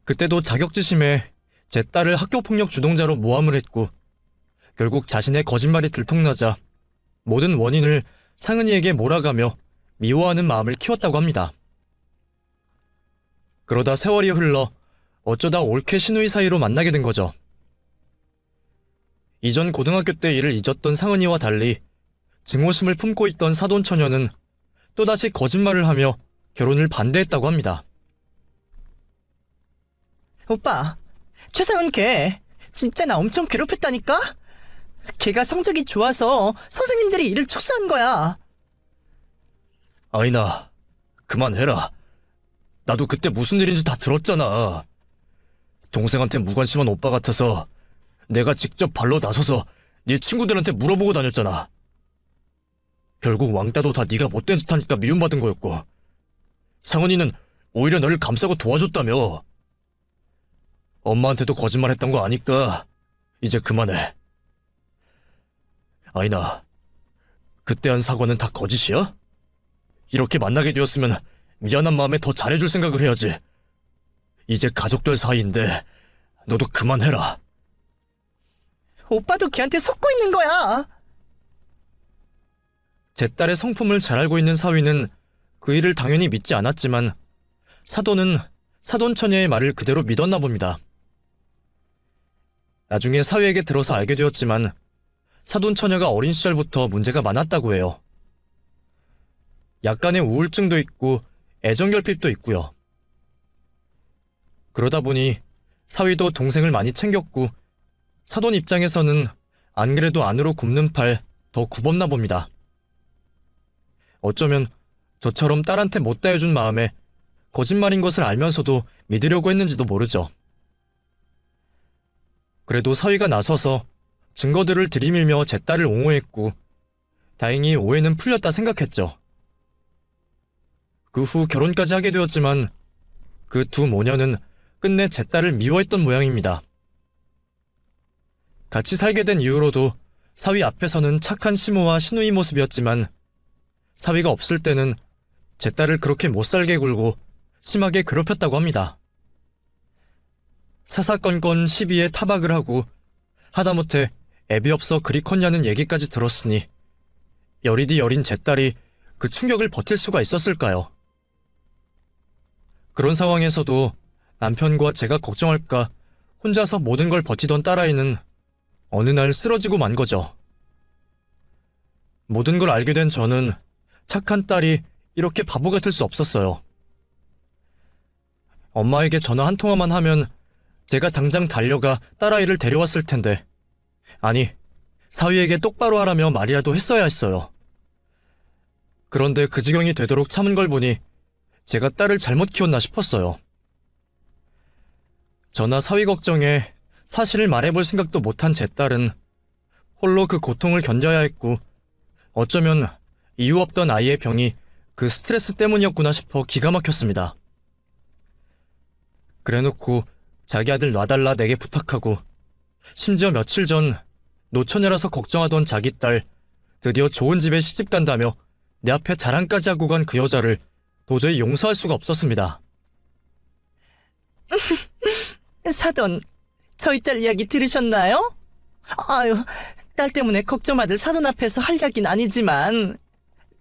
그때도 자격지심에 제 딸을 학교폭력 주동자로 모함을 했고 결국 자신의 거짓말이 들통나자 모든 원인을 상은이에게 몰아가며 미워하는 마음을 키웠다고 합니다. 그러다 세월이 흘러 어쩌다 올케 시누이 사이로 만나게 된 거죠. 이전 고등학교 때 일을 잊었던 상은이와 달리 증오심을 품고 있던 사돈처녀는 또다시 거짓말을 하며 결혼을 반대했다고 합니다. 오빠, 최상은 걔 진짜 나 엄청 괴롭혔다니까? 걔가 성적이 좋아서 선생님들이 이를 축소한 거야. 아이나, 그만해라. 나도 그때 무슨 일인지 다 들었잖아. 동생한테 무관심한 오빠 같아서 내가 직접 발로 나서서 네 친구들한테 물어보고 다녔잖아. 결국 왕따도 다 네가 못된 짓 하니까 미움받은 거였고 상은이는 오히려 너를 감싸고 도와줬다며. 엄마한테도 거짓말했던 거 아니까 이제 그만해. 아이나, 그때 한 사과는 다 거짓이야? 이렇게 만나게 되었으면 미안한 마음에 더 잘해줄 생각을 해야지. 이제 가족 될 사이인데 너도 그만해라. 오빠도 걔한테 속고 있는 거야. 제 딸의 성품을 잘 알고 있는 사위는 그 일을 당연히 믿지 않았지만 사돈은 사돈 처녀의 말을 그대로 믿었나 봅니다. 나중에 사위에게 들어서 알게 되었지만 사돈 처녀가 어린 시절부터 문제가 많았다고 해요. 약간의 우울증도 있고 애정결핍도 있고요. 그러다 보니 사위도 동생을 많이 챙겼고 사돈 입장에서는 안 그래도 안으로 굽는 팔 더 굽었나 봅니다. 어쩌면 저처럼 딸한테 못다 해준 마음에 거짓말인 것을 알면서도 믿으려고 했는지도 모르죠. 그래도 사위가 나서서 증거들을 들이밀며 제 딸을 옹호했고 다행히 오해는 풀렸다 생각했죠. 그 후 결혼까지 하게 되었지만 그 두 모녀는 끝내 제 딸을 미워했던 모양입니다. 같이 살게 된 이후로도 사위 앞에서는 착한 시모와 시누이 모습이었지만 사위가 없을 때는 제 딸을 그렇게 못살게 굴고 심하게 괴롭혔다고 합니다. 사사건건 시비에 타박을 하고 하다못해 애비 없어 그리 컸냐는 얘기까지 들었으니 여리디 여린 제 딸이 그 충격을 버틸 수가 있었을까요? 그런 상황에서도 남편과 제가 걱정할까 혼자서 모든 걸 버티던 딸아이는 어느 날 쓰러지고 만 거죠. 모든 걸 알게 된 저는 착한 딸이 이렇게 바보 같을 수 없었어요. 엄마에게 전화 한 통화만 하면 제가 당장 달려가 딸아이를 데려왔을 텐데, 아니, 사위에게 똑바로 하라며 말이라도 했어야 했어요. 그런데 그 지경이 되도록 참은 걸 보니 제가 딸을 잘못 키웠나 싶었어요. 저나 사위 걱정에 사실을 말해볼 생각도 못한 제 딸은 홀로 그 고통을 견뎌야 했고 어쩌면 이유 없던 아이의 병이 그 스트레스 때문이었구나 싶어 기가 막혔습니다. 그래놓고 자기 아들 놔달라 내게 부탁하고 심지어 며칠 전 노처녀라서 걱정하던 자기 딸 드디어 좋은 집에 시집 간다며 내 앞에 자랑까지 하고 간 그 여자를 도저히 용서할 수가 없었습니다. 사돈, 저희 딸 이야기 들으셨나요? 아유, 딸 때문에 걱정받을 사돈 앞에서 할 이야기는 아니지만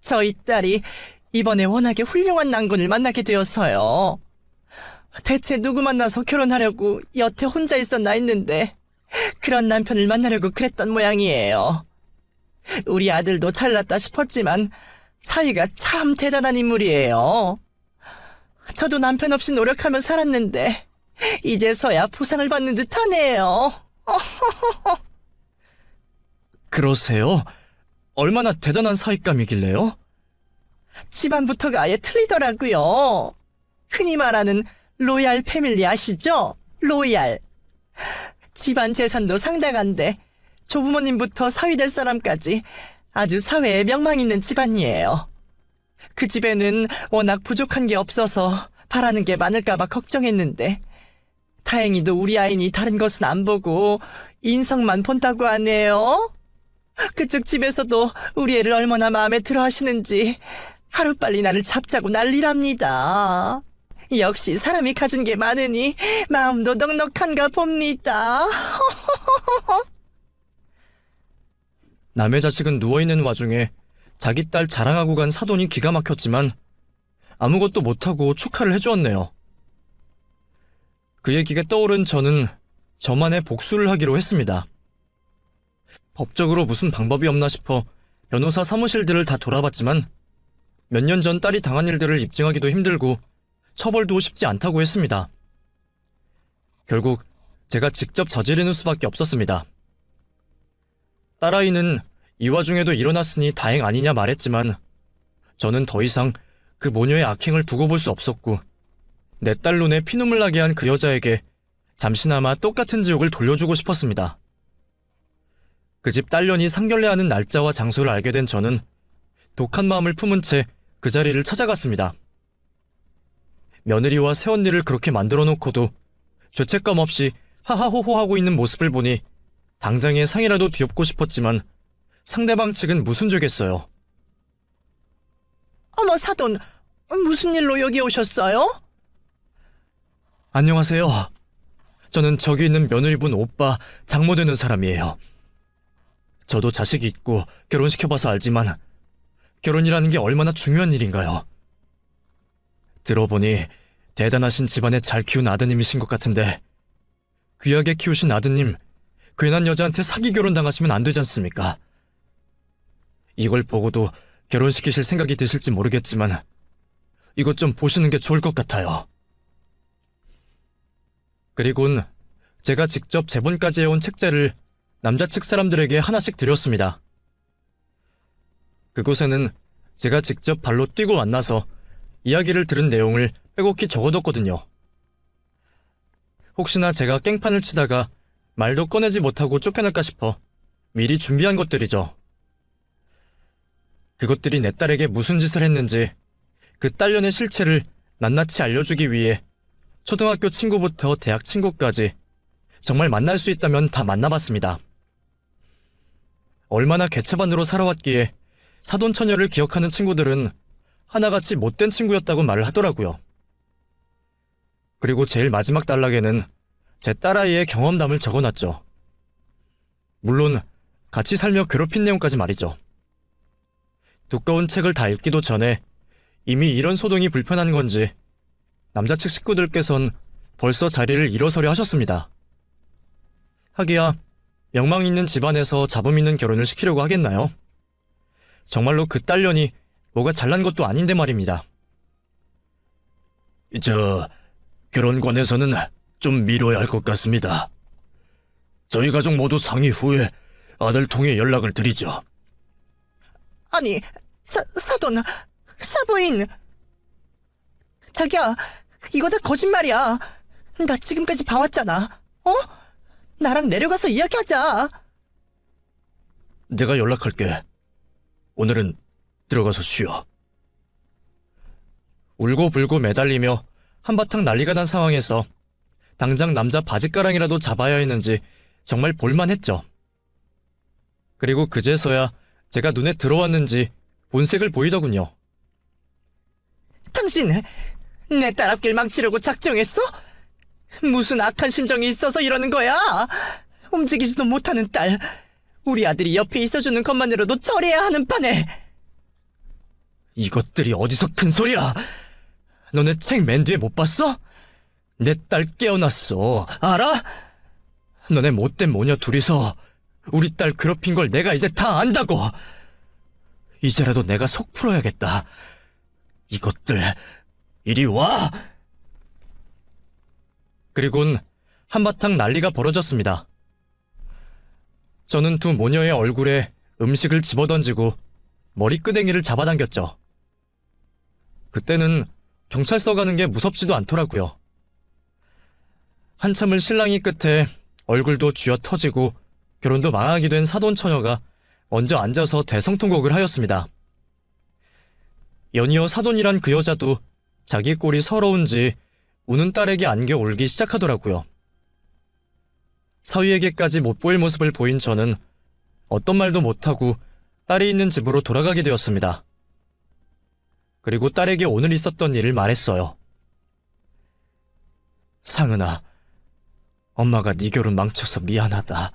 저희 딸이 이번에 워낙에 훌륭한 남군을 만나게 되어서요. 대체 누구 만나서 결혼하려고 여태 혼자 있었나 했는데 그런 남편을 만나려고 그랬던 모양이에요. 우리 아들도 잘났다 싶었지만 사위가 참 대단한 인물이에요. 저도 남편 없이 노력하며 살았는데 이제서야 보상을 받는 듯하네요. 그러세요? 얼마나 대단한 사윗감이길래요? 집안부터가 아예 틀리더라고요. 흔히 말하는 로얄 패밀리 아시죠? 로얄. 집안 재산도 상당한데 조부모님부터 사위 될 사람까지 아주 사회에 명망 있는 집안이에요. 그 집에는 워낙 부족한 게 없어서 바라는 게 많을까봐 걱정했는데 다행히도 우리 아이니 다른 것은 안 보고 인성만 본다고 하네요. 그쪽 집에서도 우리 애를 얼마나 마음에 들어 하시는지 하루빨리 나를 잡자고 난리랍니다. 역시 사람이 가진 게 많으니 마음도 넉넉한가 봅니다. 남의 자식은 누워있는 와중에 자기 딸 자랑하고 간 사돈이 기가 막혔지만 아무것도 못하고 축하를 해주었네요. 그 얘기가 떠오른 저는 저만의 복수를 하기로 했습니다. 법적으로 무슨 방법이 없나 싶어 변호사 사무실들을 다 돌아봤지만 몇 년 전 딸이 당한 일들을 입증하기도 힘들고 처벌도 쉽지 않다고 했습니다. 결국 제가 직접 저지르는 수밖에 없었습니다. 딸아이는 이 와중에도 일어났으니 다행 아니냐 말했지만 저는 더 이상 그 모녀의 악행을 두고 볼 수 없었고 내 딸 눈에 피눈물 나게 한 그 여자에게 잠시나마 똑같은 지옥을 돌려주고 싶었습니다. 그 집 딸년이 상견례하는 날짜와 장소를 알게 된 저는 독한 마음을 품은 채 그 자리를 찾아갔습니다. 며느리와 새언니를 그렇게 만들어 놓고도 죄책감 없이 하하호호하고 있는 모습을 보니 당장에 상이라도 뒤엎고 싶었지만 상대방 측은 무슨 죄겠어요. 어머 사돈, 무슨 일로 여기 오셨어요? 안녕하세요. 저는 저기 있는 며느리분 오빠 장모 되는 사람이에요. 저도 자식이 있고 결혼시켜봐서 알지만 결혼이라는 게 얼마나 중요한 일인가요? 들어보니 대단하신 집안에 잘 키운 아드님이신 것 같은데 귀하게 키우신 아드님 괜한 여자한테 사기 결혼 당하시면 안 되지 않습니까? 이걸 보고도 결혼시키실 생각이 드실지 모르겠지만 이것 좀 보시는 게 좋을 것 같아요. 그리곤 제가 직접 제본까지 해온 책자를 남자 측 사람들에게 하나씩 드렸습니다. 그곳에는 제가 직접 발로 뛰고 만나서 이야기를 들은 내용을 빼곡히 적어뒀거든요. 혹시나 제가 깽판을 치다가 말도 꺼내지 못하고 쫓겨날까 싶어 미리 준비한 것들이죠. 그것들이 내 딸에게 무슨 짓을 했는지 그 딸년의 실체를 낱낱이 알려주기 위해 초등학교 친구부터 대학 친구까지 정말 만날 수 있다면 다 만나봤습니다. 얼마나 개차반으로 살아왔기에 사돈처녀를 기억하는 친구들은 하나같이 못된 친구였다고 말을 하더라고요. 그리고 제일 마지막 단락에는 제 딸아이의 경험담을 적어놨죠. 물론 같이 살며 괴롭힌 내용까지 말이죠. 두꺼운 책을 다 읽기도 전에 이미 이런 소동이 불편한 건지 남자 측 식구들께선 벌써 자리를 일어서려 하셨습니다. 하기야 명망 있는 집안에서 자부 있는 결혼을 시키려고 하겠나요? 정말로 그 딸년이 뭐가 잘난 것도 아닌데 말입니다. 결혼관에서는 좀 미뤄야 할 것 같습니다. 저희 가족 모두 상의 후에 아들 통해 연락을 드리죠. 아니, 사돈, 사부인. 자기야, 이거 다 거짓말이야. 나 지금까지 봐왔잖아. 어? 나랑 내려가서 이야기하자. 내가 연락할게. 오늘은 들어가서 쉬어. 울고불고 매달리며 한바탕 난리가 난 상황에서 당장 남자 바짓가랑이라도 잡아야 했는지 정말 볼만했죠. 그리고 그제서야 제가 눈에 들어왔는지 본색을 보이더군요. 당신, 내 딸 앞길 망치려고 작정했어? 무슨 악한 심정이 있어서 이러는 거야? 움직이지도 못하는 딸, 우리 아들이 옆에 있어주는 것만으로도 처리해야 하는 판에. 이것들이 어디서 큰 소리야? 너네 책 맨 뒤에 못 봤어? 내 딸 깨어났어. 알아? 너네 못된 모녀 둘이서 우리 딸 괴롭힌 걸 내가 이제 다 안다고. 이제라도 내가 속 풀어야겠다. 이것들 이리 와. 그리곤 한바탕 난리가 벌어졌습니다. 저는 두 모녀의 얼굴에 음식을 집어던지고 머리끄댕이를 잡아당겼죠. 그때는 경찰서 가는 게 무섭지도 않더라고요. 한참을 실랑이 끝에 얼굴도 쥐어 터지고 결혼도 망하게 된 사돈처녀가 먼저 앉아서 대성통곡을 하였습니다. 연이어 사돈이란 그 여자도 자기 꼴이 서러운지 우는 딸에게 안겨 울기 시작하더라고요. 사위에게까지 못 보일 모습을 보인 저는 어떤 말도 못하고 딸이 있는 집으로 돌아가게 되었습니다. 그리고 딸에게 오늘 있었던 일을 말했어요. 상은아, 엄마가 네 결혼 망쳐서 미안하다.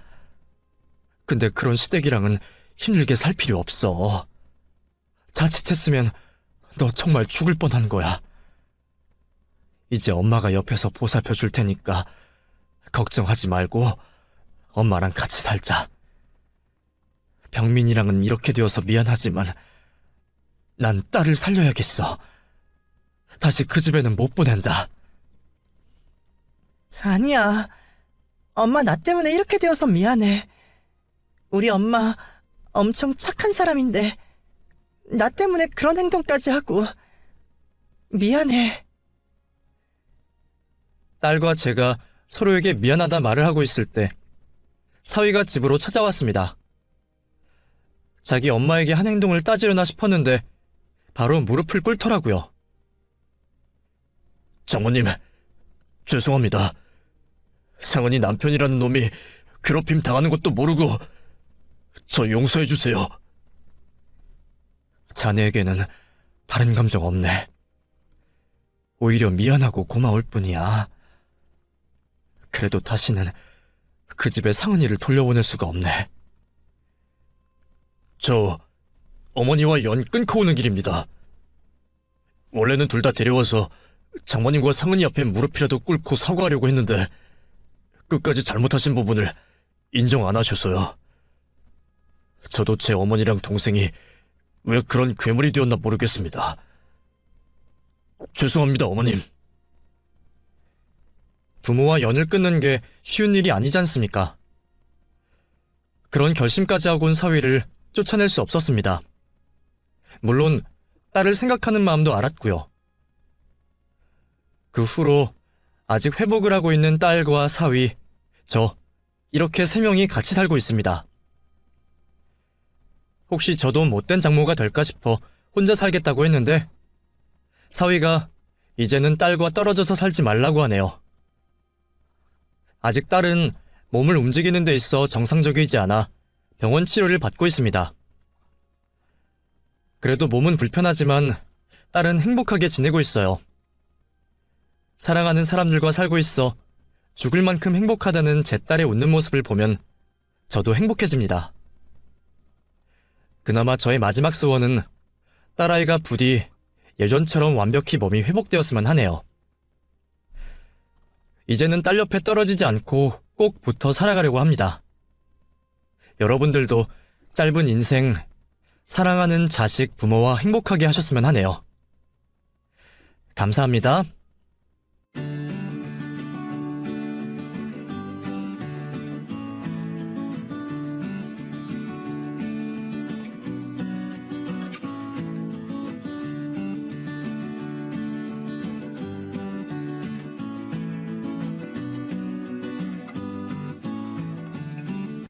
근데 그런 시댁이랑은 힘들게 살 필요 없어. 자칫했으면 너 정말 죽을 뻔한 거야. 이제 엄마가 옆에서 보살펴 줄 테니까 걱정하지 말고 엄마랑 같이 살자. 병민이랑은 이렇게 되어서 미안하지만 난 딸을 살려야겠어. 다시 그 집에는 못 보낸다. 아니야. 엄마 나 때문에 이렇게 되어서 미안해. 우리 엄마 엄청 착한 사람인데 나 때문에 그런 행동까지 하고 미안해. 딸과 제가 서로에게 미안하다 말을 하고 있을 때 사위가 집으로 찾아왔습니다. 자기 엄마에게 한 행동을 따지려나 싶었는데 바로 무릎을 꿇더라고요. 장모님, 죄송합니다. 상은이 남편이라는 놈이 괴롭힘 당하는 것도 모르고 저 용서해주세요. 자네에게는 다른 감정 없네. 오히려 미안하고 고마울 뿐이야. 그래도 다시는 그 집에 상은이를 돌려보낼 수가 없네. 저 어머니와 연 끊고 오는 길입니다. 원래는 둘 다 데려와서 장모님과 상은이 앞에 무릎이라도 꿇고 사과하려고 했는데 끝까지 잘못하신 부분을 인정 안 하셔서요. 저도 제 어머니랑 동생이 왜 그런 괴물이 되었나 모르겠습니다. 죄송합니다, 어머님. 부모와 연을 끊는 게 쉬운 일이 아니지 않습니까? 그런 결심까지 하고 온 사위를 쫓아낼 수 없었습니다. 물론 딸을 생각하는 마음도 알았고요. 그 후로 아직 회복을 하고 있는 딸과 사위, 저 이렇게 세 명이 같이 살고 있습니다. 혹시 저도 못된 장모가 될까 싶어 혼자 살겠다고 했는데 사위가 이제는 딸과 떨어져서 살지 말라고 하네요. 아직 딸은 몸을 움직이는 데 있어 정상적이지 않아 병원 치료를 받고 있습니다. 그래도 몸은 불편하지만 딸은 행복하게 지내고 있어요. 사랑하는 사람들과 살고 있어 죽을 만큼 행복하다는 제 딸의 웃는 모습을 보면 저도 행복해집니다. 그나마 저의 마지막 소원은 딸아이가 부디 예전처럼 완벽히 몸이 회복되었으면 하네요. 이제는 딸 옆에 떨어지지 않고 꼭 붙어 살아가려고 합니다. 여러분들도 짧은 인생 사랑하는 자식, 부모와 행복하게 하셨으면 하네요. 감사합니다.